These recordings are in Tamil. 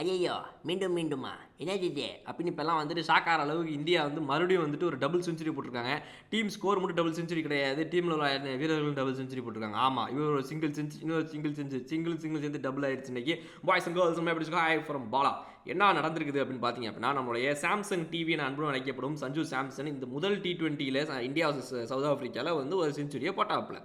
ஐயையோ மீண்டும் மீண்டுமா என்னது இது அப்படின்னு இப்போல்லாம் வந்துட்டு ஷாக்கார அளவுக்கு இந்தியா வந்து மறுபடியும் வந்துட்டு ஒரு டபுள் செஞ்சுரி போட்டிருக்காங்க. டீம் ஸ்கோர் மட்டும் டபுள் செஞ்சுரி கிடையாது, டீமில் உள்ள வீரர்களும் டபுள் செஞ்சுரி போட்டிருக்காங்க. ஆமாம், இவர் ஒரு சிங்கிள் செஞ்சுரி, இன்னொரு சிங்கிள் சேர்ந்து டபுள் ஆயிடுச்சு இன்னைக்கு. பாய்ஸ் அண்ட் கேர்ள்ஸ் எப்படி சொல்லுங்க, ஹாய் ஃப்ரம் பாலா. என்ன நடந்திருக்குது அப்படின்னு பார்த்தீங்க அப்படின்னா, நம்மளுடைய சாம்சங் டிவி அன்புடன் அழைக்கப்படும் சஞ்சு சாம்சன் இந்த முதல் T20யில் இந்தியா சவுத் ஆஃப்ரிக்காவில் வந்து ஒரு செஞ்சுரியை போட்டாப்புல.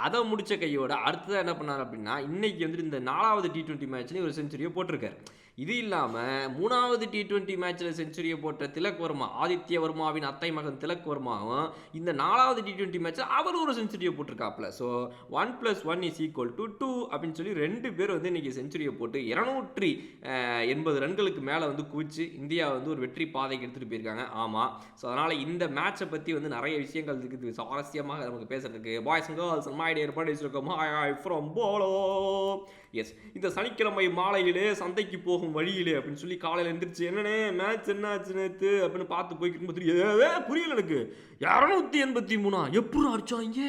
அதை முடிச்ச கையோட அடுத்ததாக என்ன பண்ணார் அப்படின்னா, இன்னைக்கு வந்துட்டு இந்த 4வது T20 மேட்ச்லேயும் ஒரு செஞ்சுரியை போட்டிருக்காரு. இது இல்லாமல் 3வது T20 மேட்ச்சில் செஞ்சுரியை போட்ட திலக் வர்மா, ஆதித்ய வர்மாவின் அத்தை மகன் திலக் வர்மாவும் இந்த 4வது T20 மேட்ச்சில் அவர் ஒரு செஞ்சுரியை போட்டிருக்காப்புல. ஸோ 1+1 = 2 அப்படின்னு சொல்லி 2 பேர் வந்து இன்னைக்கு செஞ்சுரியை போட்டு 280 ரன்களுக்கு மேலே வந்து குவிச்சு இந்தியா வந்து ஒரு வெற்றி பாதைக்கு எடுத்துகிட்டு போயிருக்காங்க. ஆமாம், ஸோ அதனால் இந்த மேட்சை பற்றி வந்து நிறைய விஷயங்கள் இருக்குது சுவாரஸ்யமாக நமக்கு பேசுறதுக்கு. Boys and girls my dear buddies welcome hi from Bolo. Yes, இந்த சனிக்கிழமை மாலையிலே சந்தைக்கு போகும் வழியிலே அப்படின்னு சொல்லி காலையில் எந்திரிச்சு என்னன்னே மேட்ச் என்ன ஆச்சு நேற்று அப்படின்னு பார்த்து போய்க்கும் புரியல எனக்கு. 283 எப்படி அடிச்சாங்க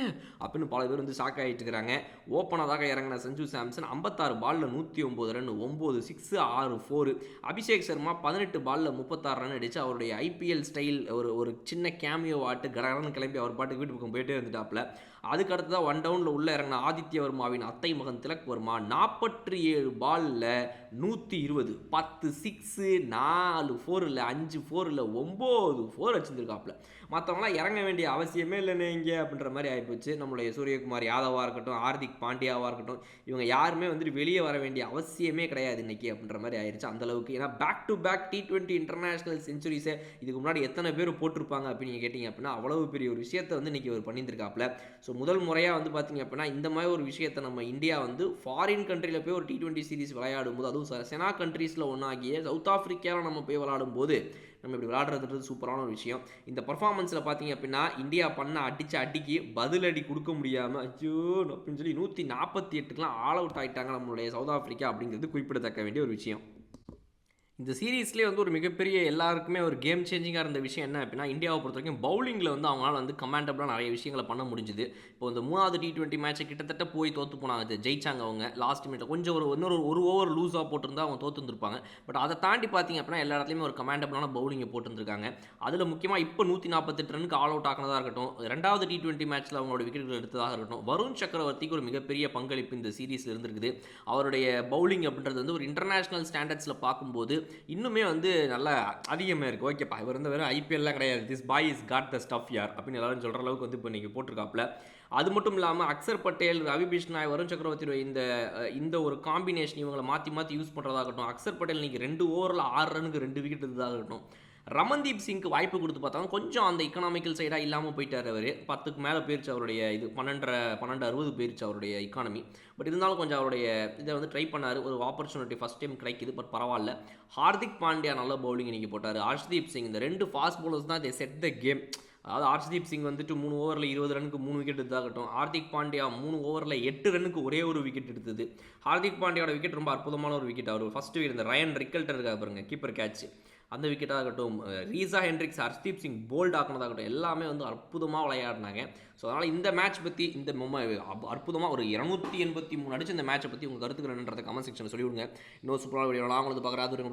அப்படின்னு பல பேர் வந்து ஷாக் ஆகிட்டு இருக்கிறாங்க. ஓப்பனதாக இறங்கின சஞ்சு சாம்சன் 56 பாலில் 109 ரன், 9 6 6 4. அபிஷேக் சர்மா 18 பாலில் 36 ரன் அடிச்சு அவருடைய ஐபிஎல் ஸ்டைல் ஒரு சின்ன கேமியோ ஆட்டு கடகடன்னு கிளம்பி அவர் பாட்டுக்கு வீட்டு பக்கம் போயிட்டே இருந்துட்டாப்புல. அதுக்கு அடுத்ததான் 1 டவுனில் உள்ள இறங்கின ஆதித்ய வர்மாவின் அத்தை மகன் திலக் வர்மா 47 பாலில் 120, 10 6 4 4 இல்லை 5 4 இல்லை 9 4 வச்சுருந்துருக்காப்புல. மற்றவங்களாம் இறங்க வேண்டிய அவசியமே இல்லைன்னு இங்கே அப்படின்ற மாதிரி ஆகிப்போச்சு. நம்மளுடைய சூரியகுமார் யாதவாக இருக்கட்டும், ஹார்திக் பாண்டியாவாக இருக்கட்டும், இவங்க யாருமே வந்துட்டு வெளியே வர வேண்டிய அவசியமே கிடையாது இன்றைக்கி அப்படின்ற மாதிரி ஆயிடுச்சு அந்தளவுக்கு. ஏன்னா back to back T20 international செஞ்சுரிஸை இதுக்கு முன்னாடி எத்தனை பேர் போட்டிருப்பாங்க அப்படின்னு நீங்கள் கேட்டிங்க அப்படின்னா அவ்வளவு பெரிய ஒரு விஷயத்தை வந்து இன்றைக்கி அவர் பண்ணியிருந்திருக்காப்புல. ஸோ முதல் முறையாக வந்து பார்த்திங்க அப்படின்னா இந்த மாதிரி ஒரு விஷயத்தை நம்ம இந்தியா வந்து ஃபாரின் கண்ட்ரியில் போய் ஒரு T20 சீரிஸ் விளையாடும் போது, அதுவும் செனா கண்ட்ரீஸில் ஒன்றாகிய சவுத் ஆஃப்ரிக்காவில் நம்ம போய் விளையாடும் போது நம்ம இப்படி விளையாடுறது சூப்பரான ஒரு விஷயம். இந்த பர்ஃபார்மன்ஸில் பார்த்தீங்க அப்படின்னா இந்தியா அடித்த அடிக்கு பதிலடி கொடுக்க முடியாமல் ஐயோ அப்படின்னு சொல்லி 148க்குலாம் ஆல் அவுட் ஆகிட்டாங்க நம்மளுடைய சவுத் ஆஃப்ரிக்கா அப்படிங்கிறது குறிப்பிடத்தக்க வேண்டிய ஒரு விஷயம். இந்த சீரீஸ்லேயே வந்து ஒரு மிகப்பெரிய எல்லாருக்குமே ஒரு கேம் சேஞ்சிங்காக இருந்த விஷயம் என்ன அப்படின்னா, இந்தியாவை பொறுத்த வரைக்கும் பவுலிங்கில் வந்து அவங்களால வந்து கமாண்டபிளாக நிறைய விஷயங்களை பண்ண முடிஞ்சுது. இப்போ இந்த 3வது T20 மேட்ச்சை கிட்டத்தட்ட போய் தோற்று போனாங்க, ஜெயிச்சாங்க அவங்க லாஸ்ட் மினிட்ல. கொஞ்சம் ஒரு ஓவர் லூஸாக போட்டிருந்தா அவங்க தோற்றுருந்துருப்பாங்க. பட் அதை தாண்டி பார்த்தீங்க அப்படின்னா எல்லா இடத்துலையுமே ஒரு கமாண்டபிளான பவுலிங்கை போட்டுருந்துருக்காங்க. அதில் முக்கியமாக இப்போ 148 ரனுக்கு ஆல் அவுட் ஆகினதாக இருக்கட்டும், 2வது T20 மேட்ச்சில் அவங்களோட விக்கெட்டுகள் எடுத்ததாக இருக்கட்டும், வருண் சக்கரவர்த்திக்கு ஒரு மிகப்பெரிய பங்களிப்பு இந்த சீரீஸில் இருந்திருக்குது. அவருடைய பவுலிங் அப்படின்றது வந்து ஒரு இன்டர்நேஷ்னல் ஸ்டாண்டர்ட்ஸில் பார்க்கும்போது இன்னுமே வந்து நல்லா அதிகமாக இருக்குது. ஓகேப்பா, இவர் வந்து வெறும் ஐபிஎல்லாம் கிடையாது, this boy is got the stuff யார் அப்படின்னு எல்லாரும் சொல்கிற அளவுக்கு வந்து இப்போ நீங்கள் போட்டிருக்காப்புல. அது மட்டும் இல்லாமல் அக்சர் பட்டேல், ரவி பிஷ்னாய், வருண் சக்கரவர்த்தியோட இந்த ஒரு காம்பினேஷன் இவங்களை மாற்றி யூஸ் பண்ணுறதாகட்டும். அக்சர் பட்டேல் நீங்கள் 2 ஓவரில் 6 ரனுக்கு 2 விக்கெட் எடுத்ததாகட்டும். ரமன்தீப் சிங்க்கு வாய்ப்பு கொடுத்து பார்த்தாங்க, கொஞ்சம் அந்த எக்கனாமிக்கல் சைடாக இல்லாமல் போயிட்டார். அவர் 10க்கு மேலே போயிருச்சு அவருடைய இது 12.60 போயிருச்சு அவருடைய எக்கானமி. பட் இருந்தாலும் கொஞ்சம் அவருடைய இதை வந்து ட்ரை பண்ணார். ஒரு ஆப்பர்ச்சுனிட்டி ஃபஸ்ட் டைம் கிடைக்குது, பட் பரவாயில்ல. ஹார்திக் பாண்டியா நல்ல பவுலிங் இன்றைக்கி போட்டார். ஹர்ஷ்தீப் சிங், இந்த 2 ஃபாஸ்ட் பவுலர்ஸ் தான் தே செட் த கேம். அதாவது ஹர்ஷ்தீப் சிங் வந்துட்டு 3 ஓவரில் 20 ரனுக்கு 3 விக்கெட் எடுத்தாகட்டும். ஹார்திக் பாண்டியா 3 ஓவரில் 8 ரனுக்கு ஒரே ஒரு விக்கெட் எடுத்தது. ஹார்திக் பாண்டியாவோட விக்கெட் ரொம்ப அற்புதமான ஒரு விக்கெட். அவர் ஃபஸ்ட் விக்கெட் இந்த ரயன் ரிக்கல்டன் இருக்கா பாருங்க, கீப்பர் கேட்ச், அந்த விக்கெட்டாகட்டும், ரீசா ஹென்ட்ரிக்ஸ், ஹர்ஷ்தீப் சிங் போல்ட் ஆக்கினதாகட்டும், எல்லாமே வந்து அற்புதமாக விளையாடினாங்க. ஸோ அதனால் இந்த மேட்ச் பற்றி இந்த அற்புதமாக ஒரு 283 அடிச்சு இந்த மேட்சை பற்றி உங்கள் கருத்துக்கள் என்னன்றதை கமெண்ட் செக்ஷனில் சொல்லிவிடுங்க. இன்னொரு சூப்பரான வீடியோ நான் வந்து பார்க்குறேன். அது